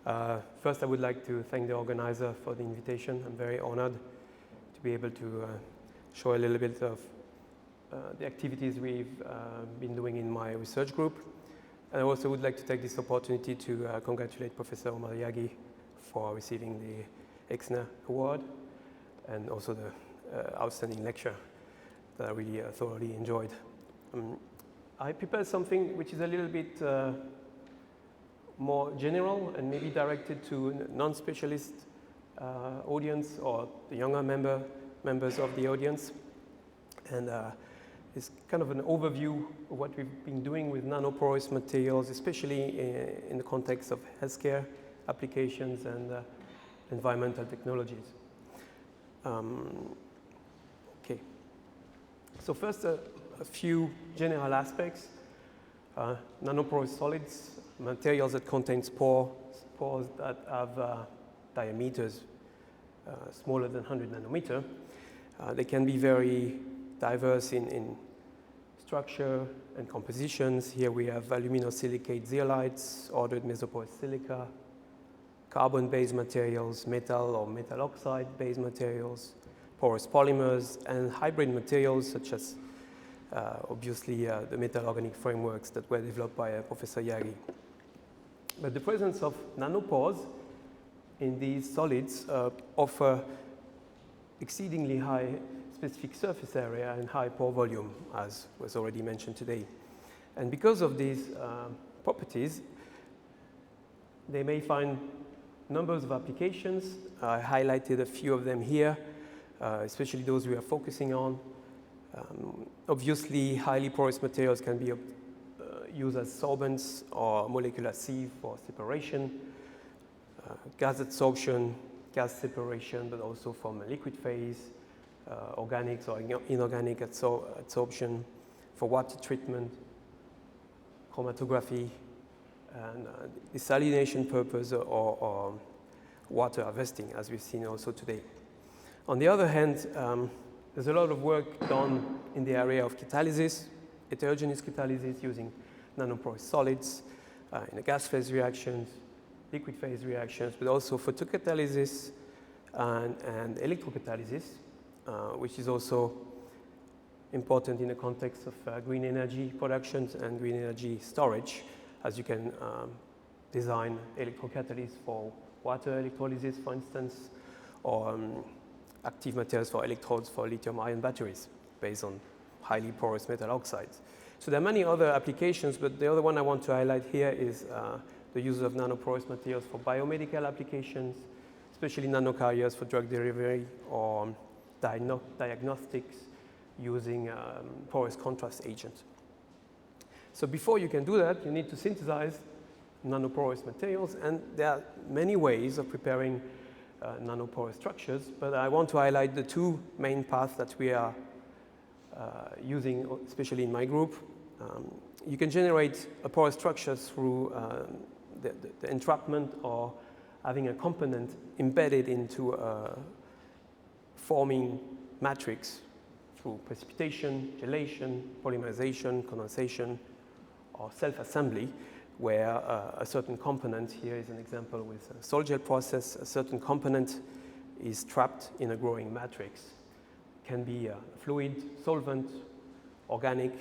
First, I would like to thank the organizer for the invitation. I'm very honored to be able to show a little bit of the activities we've been doing in my research group. And I also would like to take this opportunity to congratulate Professor Omar Yaghi for receiving the Exner Award and also the outstanding lecture that I really thoroughly enjoyed. I prepared something which is a little bit more general and maybe directed to non-specialist audience or the younger members of the audience. And it's kind of an overview of what we've been doing with nanoporous materials, especially in the context of healthcare applications and environmental technologies. Okay. So first, a few general aspects. Nanoporous solids, materials that contain spores that have diameters smaller than 100 nanometer. They can be very diverse in structure and compositions. Here we have aluminosilicate zeolites, ordered mesoporous silica, carbon-based materials, metal or metal oxide-based materials, porous polymers, and hybrid materials such as obviously the metal organic frameworks that were developed by Professor Yaghi. But the presence of nanopores in these solids offer exceedingly high specific surface area and high pore volume, as was already mentioned today. And because of these properties, they may find numbers of applications. I highlighted a few of them here, especially those we are focusing on. Obviously, highly porous materials can be used as sorbents or molecular sieve for separation, gas adsorption, gas separation, but also from a liquid phase, organics or inorganic adsorption, for water treatment, chromatography, and desalination purpose or water harvesting, as we've seen also today. On the other hand, there's a lot of work done in the area of catalysis, heterogeneous catalysis using nanoporous solids in the gas phase reactions, liquid phase reactions, but also photocatalysis and electrocatalysis, which is also important in the context of green energy productions and green energy storage, as you can design electrocatalysts for water electrolysis, for instance, or active materials for electrodes for lithium-ion batteries based on highly porous metal oxides. So there are many other applications, but the other one I want to highlight here is the use of nanoporous materials for biomedical applications, especially nanocarriers for drug delivery or diagnostics using porous contrast agents. So before you can do that, you need to synthesize nanoporous materials, and there are many ways of preparing nanoporous structures, but I want to highlight the two main paths that we are using, especially in my group. You can generate a porous structure through the entrapment or having a component embedded into a forming matrix through precipitation, gelation, polymerization, condensation, or self-assembly, where a certain component, here is an example with a sol gel process, a certain component is trapped in a growing matrix. It can be a fluid, solvent, organic,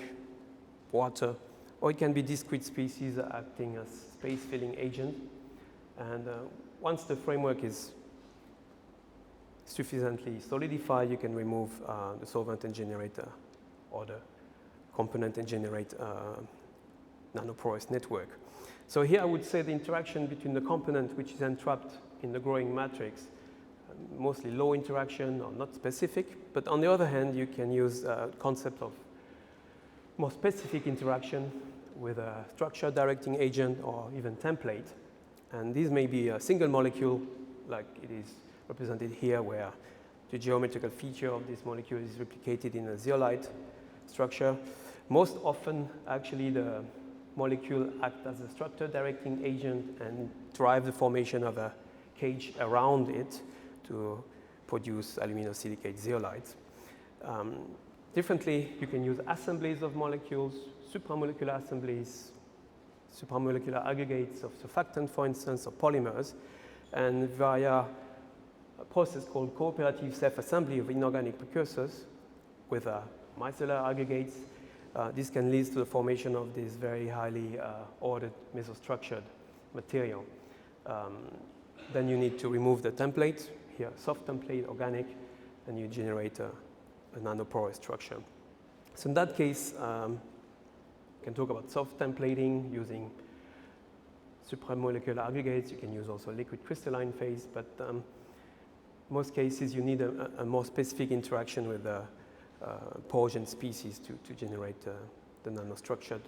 water, or it can be discrete species acting as space-filling agent. And once the framework is sufficiently solidified, you can remove the solvent and generate or the component and generate nanoporous network. So here I would say the interaction between the component which is entrapped in the growing matrix, mostly low interaction or not specific, but on the other hand you can use a concept of more specific interaction with a structure directing agent or even template. And these may be a single molecule like it is represented here, where the geometrical feature of this molecule is replicated in a zeolite structure. Most often actually the molecule acts as a structure directing agent and drive the formation of a cage around it to produce aluminosilicate zeolites. Differently, you can use assemblies of molecules, supramolecular assemblies, supramolecular aggregates of surfactant, for instance, or polymers, and via a process called cooperative self-assembly of inorganic precursors with micellar aggregates, this can lead to the formation of this very highly ordered mesostructured material. Then you need to remove the template, here soft template, organic, and you generate a nanoporous structure. So in that case, you can talk about soft templating using supramolecular aggregates. You can use also liquid crystalline phase, but most cases you need a more specific interaction with the porogen species to generate the nanostructured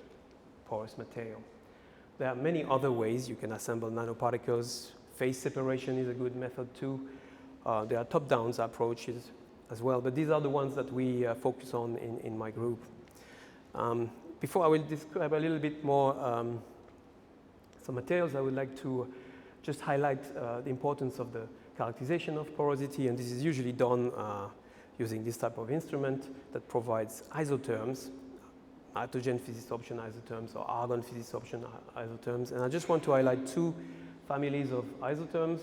porous material. There are many other ways you can assemble nanoparticles. Phase separation is a good method too. There are top-down approaches as well, but these are the ones that we focus on in my group. Before I will describe a little bit more some materials, I would like to just highlight the importance of the characterization of porosity, and this is usually done using this type of instrument that provides isotherms, nitrogen physics option isotherms or argon physics option isotherms. And I just want to highlight two families of isotherms.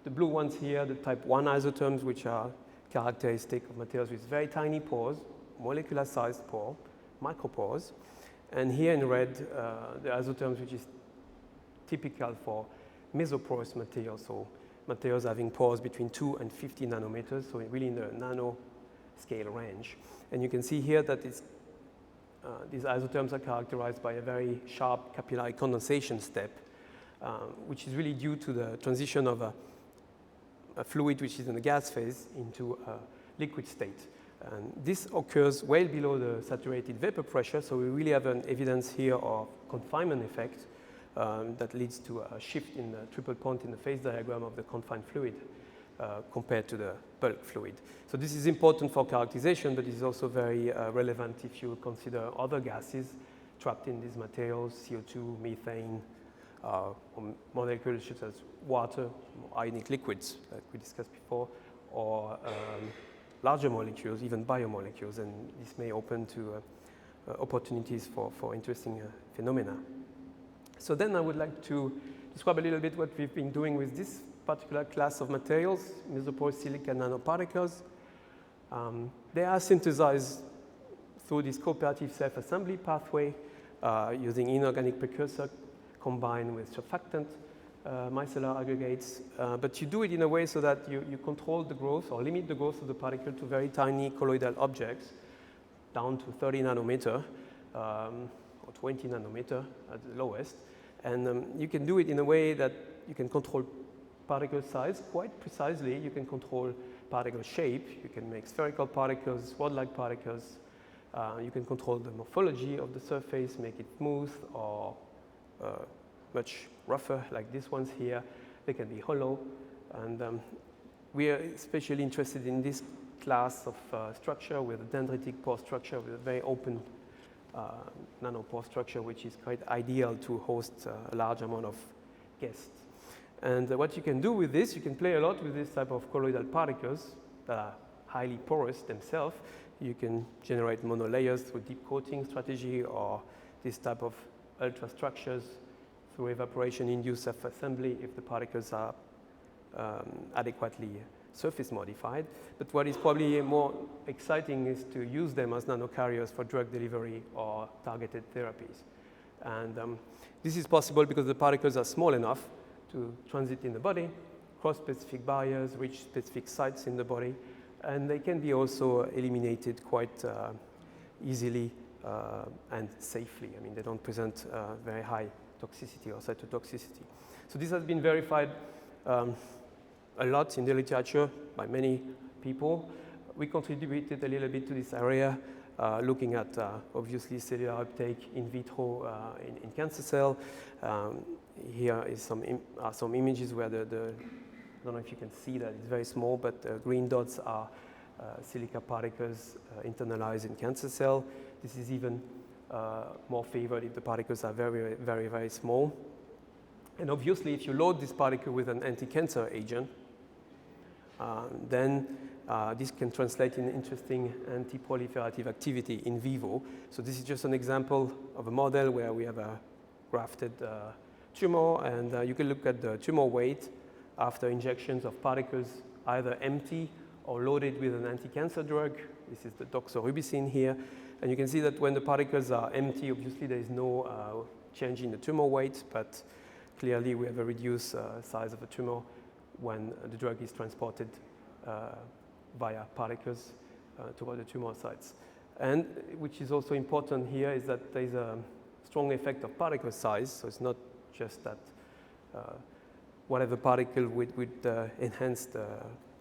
The blue ones here, the type 1 isotherms, which are characteristic of materials with very tiny pores, molecular sized pore, micropores. And here in red, the isotherms which is typical for mesoporous materials, so materials having pores between 2 and 50 nanometers, so really in the nano scale range. And you can see here that these isotherms are characterized by a very sharp capillary condensation step, which is really due to the transition of a fluid which is in the gas phase into a liquid state. And this occurs well below the saturated vapor pressure, so we really have an evidence here of confinement effect that leads to a shift in the triple point in the phase diagram of the confined fluid compared to the bulk fluid. So this is important for characterization, but it is also very relevant if you consider other gases trapped in these materials, CO2, methane, or molecules such as water, ionic liquids, like we discussed before, or larger molecules, even biomolecules, and this may open to opportunities for interesting phenomena. So then I would like to describe a little bit what we've been doing with this particular class of materials, mesoporous silica nanoparticles. They are synthesized through this cooperative self-assembly pathway using inorganic precursor combined with surfactant micellar aggregates. But you do it in a way so that you control the growth or limit the growth of the particle to very tiny colloidal objects down to 30 nanometer or 20 nanometer at the lowest. And you can do it in a way that you can control particle size quite precisely. You can control particle shape. You can make spherical particles, rod-like particles. You can control the morphology of the surface, make it smooth or much rougher, like these ones here. They can be hollow. And we are especially interested in this class of structure with a dendritic pore structure with a very open nanopore structure, which is quite ideal to host a large amount of guests. And what you can do with this, you can play a lot with this type of colloidal particles that are highly porous themselves. You can generate monolayers through deep coating strategy or this type of ultrastructures through evaporation-induced self-assembly if the particles are adequately surface modified. But what is probably more exciting is to use them as nanocarriers for drug delivery or targeted therapies. And this is possible because the particles are small enough to transit in the body, cross specific barriers, reach specific sites in the body, and they can be also eliminated quite easily and safely. I mean, they don't present very high toxicity or cytotoxicity. So this has been verified a lot in the literature by many people. We contributed a little bit to this area, looking at obviously cellular uptake in vitro in cancer cell. Here is some images where I don't know if you can see that, it's very small, but green dots are silica particles internalized in cancer cell. This is even more favored if the particles are very, very, very small. And obviously, if you load this particle with an anti-cancer agent, then this can translate in interesting anti-proliferative activity in vivo. So this is just an example of a model where we have a grafted tumor, and you can look at the tumor weight after injections of particles, either empty or loaded with an anti-cancer drug. This is the doxorubicin here. And you can see that when the particles are empty, obviously there is no change in the tumor weight, but clearly we have a reduced size of the tumor when the drug is transported via particles toward the tumor sites. And which is also important here is that there is a strong effect of particle size, so it's not just that whatever particle would enhance the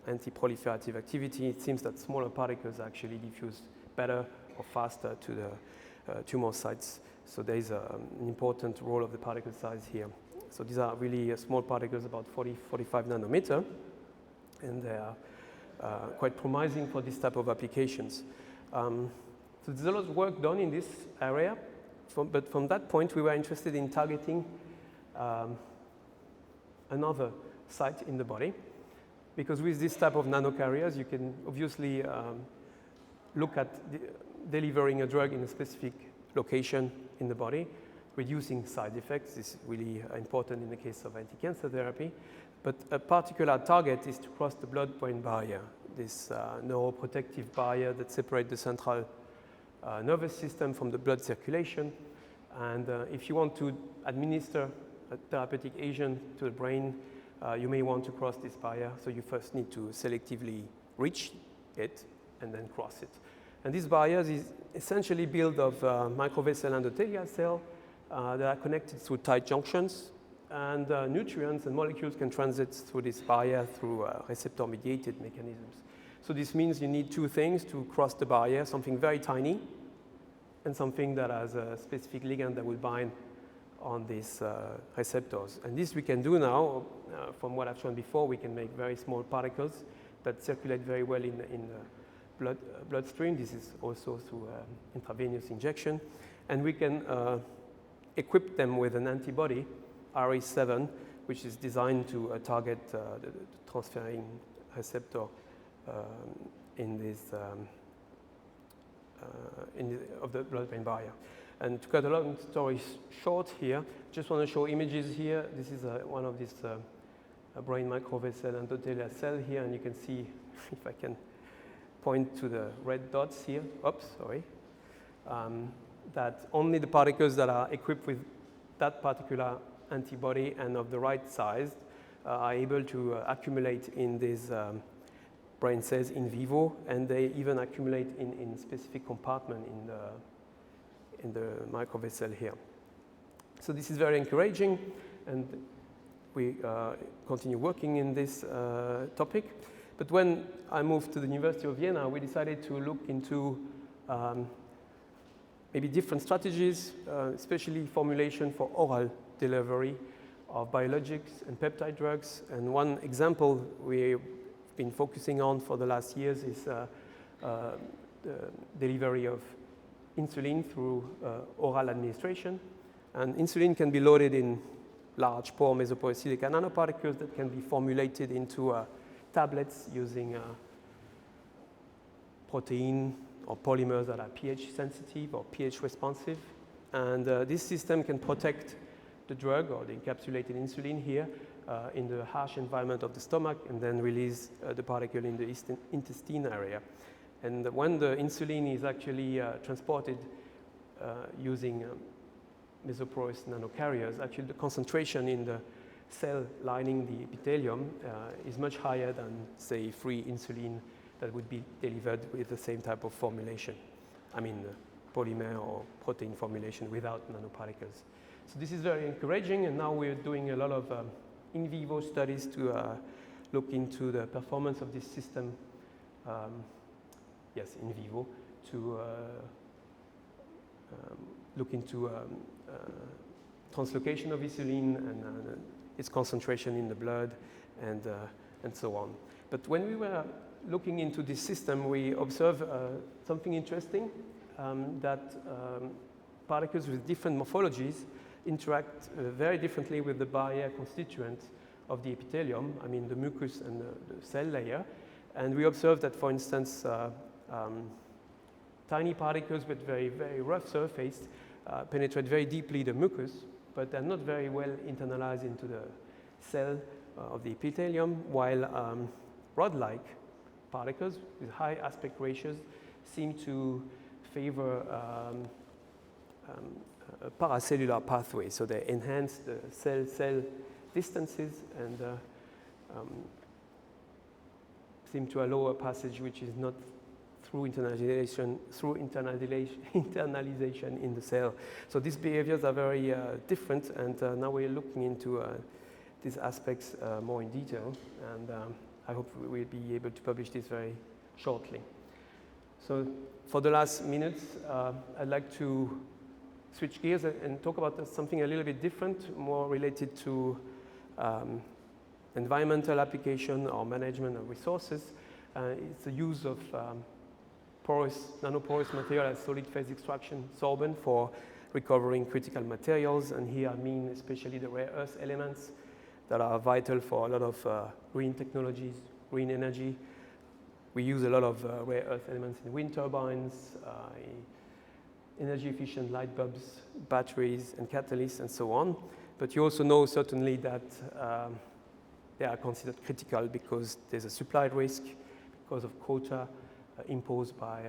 anti-proliferative activity. It seems that smaller particles actually diffuse better or faster to the tumor sites. So there is an important role of the particle size here. So these are really small particles, about 45 nanometer, and they are quite promising for this type of applications. So there's a lot of work done in this area, but from that point we were interested in targeting another site in the body, because with this type of nanocarriers you can obviously look at delivering a drug in a specific location in the body, reducing side effects. This is really important in the case of anti-cancer therapy. But a particular target is to cross the blood-brain barrier, this neuroprotective barrier that separates the central nervous system from the blood circulation. And if you want to administer a therapeutic agent to the brain, you may want to cross this barrier. So you first need to selectively reach it and then cross it. And this barrier is essentially built of microvessel endothelial cells that are connected through tight junctions, and nutrients and molecules can transit through this barrier through receptor-mediated mechanisms. So this means you need two things to cross the barrier, something very tiny and something that has a specific ligand that will bind on these receptors. And this we can do now. From what I've shown before, we can make very small particles that circulate very well in the bloodstream. This is also through intravenous injection. And we can equip them with an antibody, RE7, which is designed to target the transferring receptor in this of the blood-brain barrier. And to cut a long story short here, just want to show images here. This is one of these brain microvessel endothelial cell here, and you can see, if I can point to the red dots here, oops, sorry, that only the particles that are equipped with that particular antibody and of the right size are able to accumulate in these brain cells in vivo, and they even accumulate in specific compartment in the microvessel here. So this is very encouraging, and we continue working in this topic. But when I moved to the University of Vienna, we decided to look into maybe different strategies, especially formulation for oral delivery of biologics and peptide drugs. And one example we've been focusing on for the last years is the delivery of insulin through oral administration. And insulin can be loaded in large pore mesoporous silica nanoparticles that can be formulated into tablets using protein or polymers that are pH sensitive or pH responsive. And this system can protect the drug or the encapsulated insulin here in the harsh environment of the stomach, and then release the particle in the intestine area. And when the insulin is actually transported using Mesoporous nanocarriers, actually the concentration in the cell lining the epithelium is much higher than, say, free insulin that would be delivered with the same type of formulation. I mean, polymer or protein formulation without nanoparticles. So this is very encouraging, and now we're doing a lot of in vivo studies to look into the performance of this system, yes, in vivo, to look into translocation of insulin and its concentration in the blood, and so on. But when we were looking into this system, we observed something interesting, that particles with different morphologies interact very differently with the barrier constituent of the epithelium, I mean the mucus and the cell layer. And we observed that, for instance, tiny particles with very, very rough surface penetrate very deeply the mucus, but they're not very well internalized into the cell of the epithelium, while rod-like particles with high aspect ratios seem to favor a paracellular pathway. So they enhance the cell-cell distances and seem to allow a passage which is not through internalization in the cell. So these behaviors are very different, and now we're looking into these aspects more in detail, and I hope we'll be able to publish this very shortly. So for the last minutes, I'd like to switch gears and talk about something a little bit different, more related to environmental application or management of resources. It's the use of nanoporous material as solid phase extraction sorbent for recovering critical materials, and here I mean especially the rare earth elements that are vital for a lot of green technologies, green energy. We use a lot of rare earth elements in wind turbines, energy efficient light bulbs, batteries and catalysts and so on. But you also know certainly that they are considered critical because there's a supply risk because of quota imposed by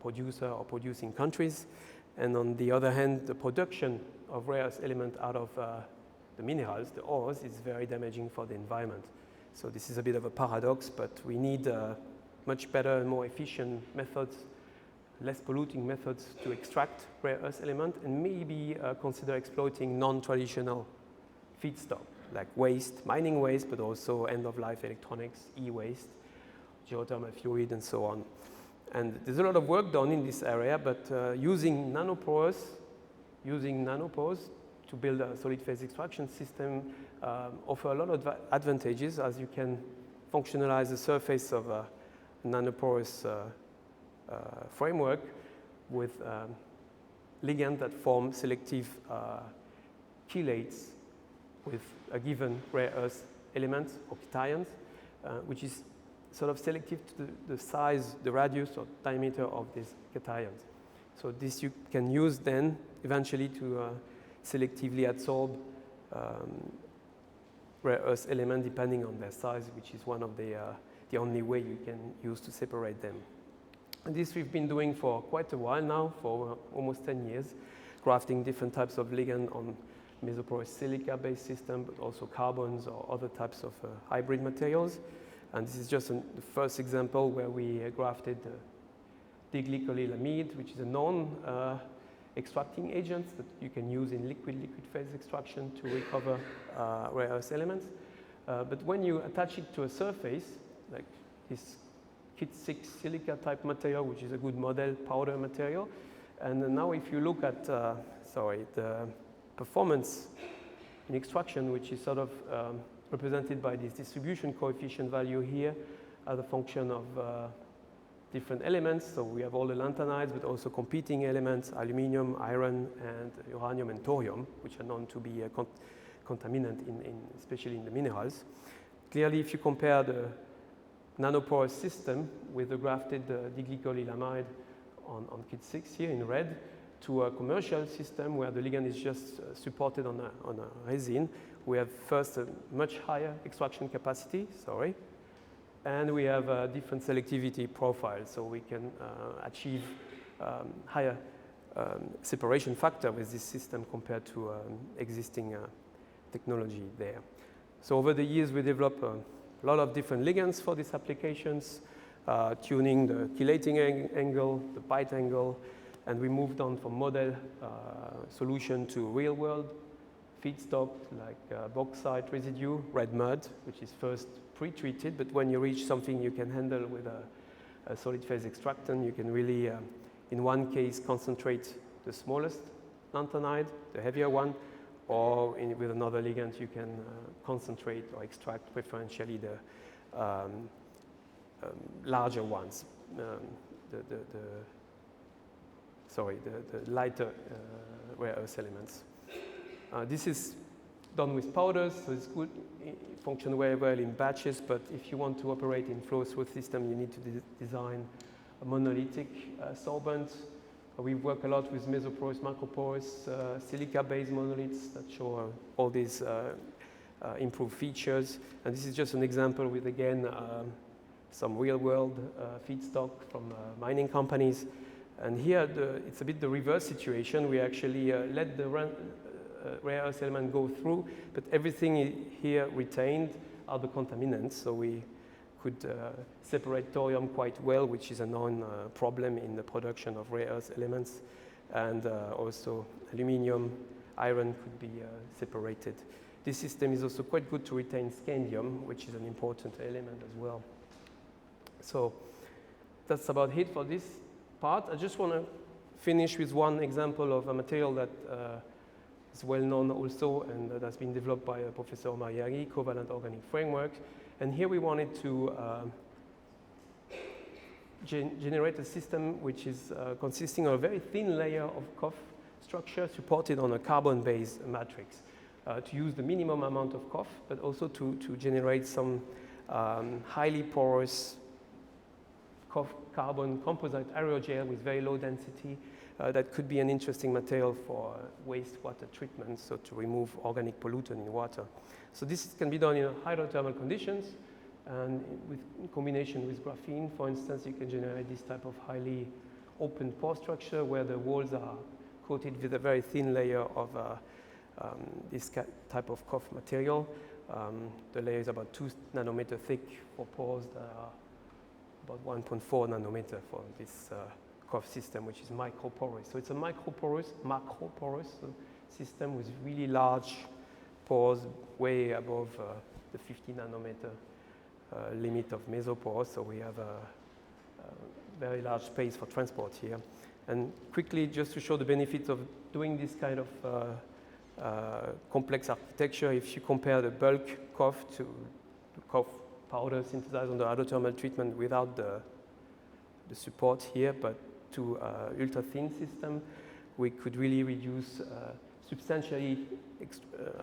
producer or producing countries. And on the other hand, the production of rare earth element out of the minerals, the ores, is very damaging for the environment. So this is a bit of a paradox, but we need much better and more efficient methods, less polluting methods to extract rare earth element, and maybe consider exploiting non-traditional feedstock like waste, mining waste, but also end-of-life electronics, e-waste, geothermal fluid, and so on. And there's a lot of work done in this area, but using nanopores to build a solid phase extraction system offer a lot of advantages, as you can functionalize the surface of a nanoporous framework with ligands that form selective chelates with a given rare earth element or cations, which is sort of selective to the size, the radius or diameter of these cations. So this you can use then eventually to selectively adsorb rare earth elements depending on their size, which is one of the only way you can use to separate them. And this we've been doing for quite a while now, for almost 10 years, grafting different types of ligand on mesoporous silica-based system, but also carbons or other types of hybrid materials. And this is just the first example where we grafted diglycolilamide, which is a non-extracting agent that you can use in liquid phase extraction to recover rare earth elements. But when you attach it to a surface, like this Kit6 silica type material, which is a good model powder material, and now if you look at the performance in extraction, which is sort of represented by this distribution coefficient value here as a function of different elements. So we have all the lanthanides, but also competing elements, aluminum, iron, and uranium and thorium, which are known to be a contaminant, especially in the minerals. Clearly, if you compare the nanoporous system with the grafted diglycolilamide on Kit6 here in red to a commercial system where the ligand is just supported on a resin, we have first a much higher extraction capacity, and we have a different selectivity profile, so we can achieve higher separation factor with this system compared to existing technology there. So over the years, we developed a lot of different ligands for these applications, tuning the chelating angle, the bite angle, and we moved on from model solution to real-world feedstock like bauxite residue, red mud, which is first pre-treated, but when you reach something you can handle with a solid phase extractant, you can really, in one case, concentrate the smallest lanthanide, the heavier one, or with another ligand you can concentrate or extract preferentially the larger ones, the lighter rare earth elements. This is done with powders, so it's good, function very well in batches, but if you want to operate in flow-through system, you need to design a monolithic sorbent We work a lot with Mesoporous, Microporous, silica-based monoliths that show all these improved features. And this is just an example with, again, some real-world feedstock from mining companies. And here, it's a bit the reverse situation. We actually let the rare earth element go through, but everything here retained are the contaminants. So we could separate thorium quite well, which is a known problem in the production of rare earth elements. And also aluminium, iron could be separated. This system is also quite good to retain scandium, which is an important element as well. So that's about it for this part. I just want to finish with one example of a material that is well known also, and that has been developed by Professor Omar Yaghi, Covalent Organic Framework. And here we wanted to generate a system which is consisting of a very thin layer of COF structure supported on a carbon-based matrix to use the minimum amount of COF, but also to generate some highly porous carbon composite aerogel with very low density that could be an interesting material for wastewater treatment, so to remove organic pollutant in water. So this can be done in hydrothermal conditions, and in combination with graphene, for instance, you can generate this type of highly open pore structure where the walls are coated with a very thin layer of this type of COF material. The layer is about 2 nanometer thick for pores that are about 1.4 nanometer for this COF system, which is microporous. So it's a macroporous system with really large pores way above the 50 nanometer limit of Mesoporous. So we have a very large space for transport here. And quickly, just to show the benefits of doing this kind of complex architecture, if you compare the bulk COF to the COF powder synthesized under hydrothermal treatment without the support here, but to ultra-thin system, we could really reduce substantially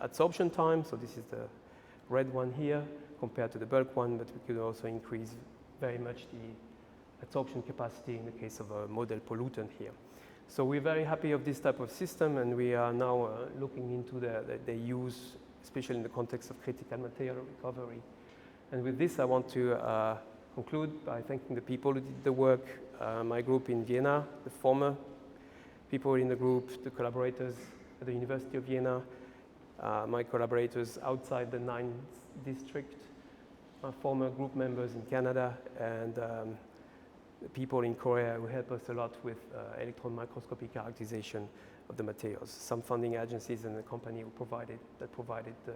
adsorption time. So this is the red one here compared to the bulk one, but we could also increase very much the adsorption capacity in the case of a model pollutant here. So we're very happy of this type of system, and we are now looking into the use, especially in the context of critical material recovery. And with this, I want to conclude by thanking the people who did the work, my group in Vienna, the former people in the group, the collaborators at the University of Vienna, my collaborators outside the 9th district, my former group members in Canada, and the people in Korea who help us a lot with electron microscopic characterization of the materials. Some funding agencies and the company who provided the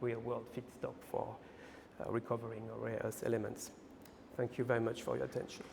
real-world feedstock for recovering rare earth elements. Thank you very much for your attention.